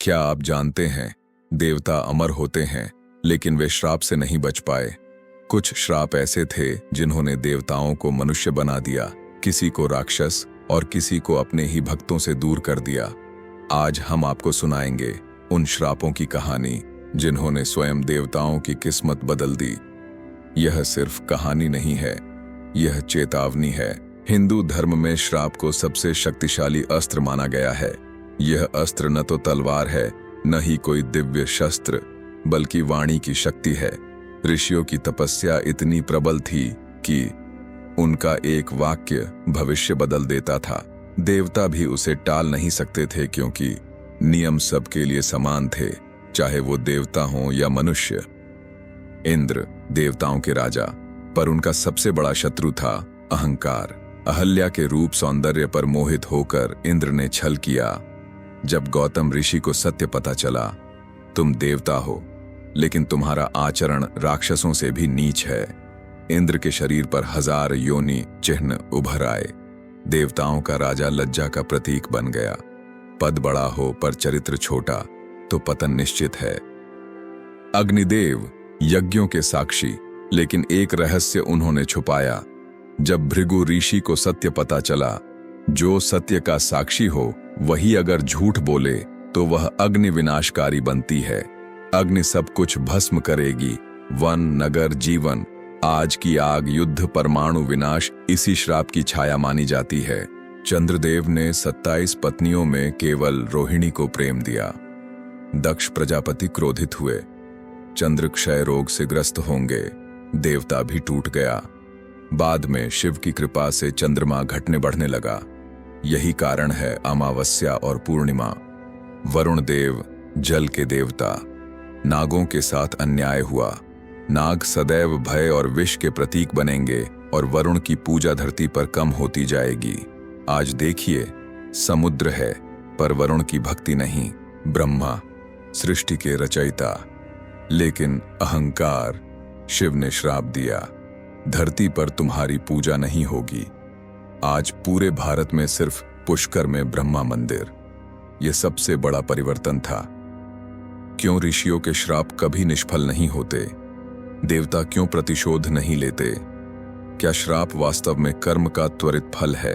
क्या आप जानते हैं, देवता अमर होते हैं, लेकिन वे श्राप से नहीं बच पाए। कुछ श्राप ऐसे थे जिन्होंने देवताओं को मनुष्य बना दिया, किसी को राक्षस और किसी को अपने ही भक्तों से दूर कर दिया। आज हम आपको सुनाएंगे उन श्रापों की कहानी जिन्होंने स्वयं देवताओं की किस्मत बदल दी। यह सिर्फ कहानी नहीं है, यह चेतावनी है। हिंदू धर्म में श्राप को सबसे शक्तिशाली अस्त्र माना गया है। यह अस्त्र न तो तलवार है, न ही कोई दिव्य शस्त्र, बल्कि वाणी की शक्ति है। ऋषियों की तपस्या इतनी प्रबल थी कि उनका एक वाक्य भविष्य बदल देता था। देवता भी उसे टाल नहीं सकते थे, क्योंकि नियम सबके लिए समान थे, चाहे वो देवता हो या मनुष्य। इंद्र देवताओं के राजा, पर उनका सबसे बड़ा शत्रु था अहंकार। अहल्या के रूप सौंदर्य पर मोहित होकर इंद्र ने छल किया। जब गौतम ऋषि को सत्य पता चला, तुम देवता हो, लेकिन तुम्हारा आचरण राक्षसों से भी नीच है। इंद्र के शरीर पर 1000 योनि चिन्ह उभर आए। देवताओं का राजा लज्जा का प्रतीक बन गया। पद बड़ा हो पर चरित्र छोटा तो पतन निश्चित है। अग्निदेव यज्ञों के साक्षी, लेकिन एक रहस्य उन्होंने छुपाया। जब भृगु ऋषि को सत्य पता चला, जो सत्य का साक्षी हो वही अगर झूठ बोले तो वह अग्नि विनाशकारी बनती है। अग्नि सब कुछ भस्म करेगी, वन, नगर, जीवन। आज की आग, युद्ध, परमाणु विनाश इसी श्राप की छाया मानी जाती है। चंद्रदेव ने 27 पत्नियों में केवल रोहिणी को प्रेम दिया। दक्ष प्रजापति क्रोधित हुए। चंद्र क्षय रोग से ग्रस्त होंगे, देवता भी टूट गया। बाद में शिव की कृपा से चंद्रमा घटने बढ़ने लगा। यही कारण है अमावस्या और पूर्णिमा। वरुण देव जल के देवता, नागों के साथ अन्याय हुआ। नाग सदैव भय और विष के प्रतीक बनेंगे और वरुण की पूजा धरती पर कम होती जाएगी। आज देखिए, समुद्र है पर वरुण की भक्ति नहीं। ब्रह्मा सृष्टि के रचयिता, लेकिन अहंकार, शिव ने श्राप दिया, धरती पर तुम्हारी पूजा नहीं होगी। आज पूरे भारत में सिर्फ पुष्कर में ब्रह्मा मंदिर। यह सबसे बड़ा परिवर्तन था। क्यों ऋषियों के श्राप कभी निष्फल नहीं होते? देवता क्यों प्रतिशोध नहीं लेते? क्या श्राप वास्तव में कर्म का त्वरित फल है?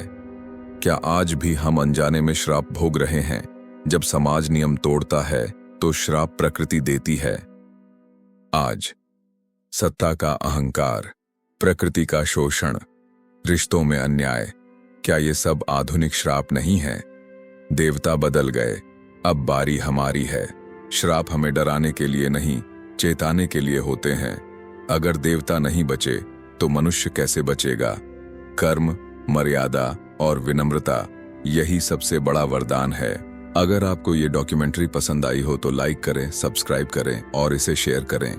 क्या आज भी हम अनजाने में श्राप भोग रहे हैं? जब समाज नियम तोड़ता है तो श्राप प्रकृति देती है। आज सत्ता का अहंकार, प्रकृति का शोषण, रिश्तों में अन्याय, क्या ये सब आधुनिक श्राप नहीं है? देवता बदल गए, अब बारी हमारी है। श्राप हमें डराने के लिए नहीं, चेताने के लिए होते हैं। अगर देवता नहीं बचे तो मनुष्य कैसे बचेगा? कर्म, मर्यादा और विनम्रता, यही सबसे बड़ा वरदान है। अगर आपको ये डॉक्यूमेंट्री पसंद आई हो तो लाइक करें, सब्सक्राइब करें और इसे शेयर करें।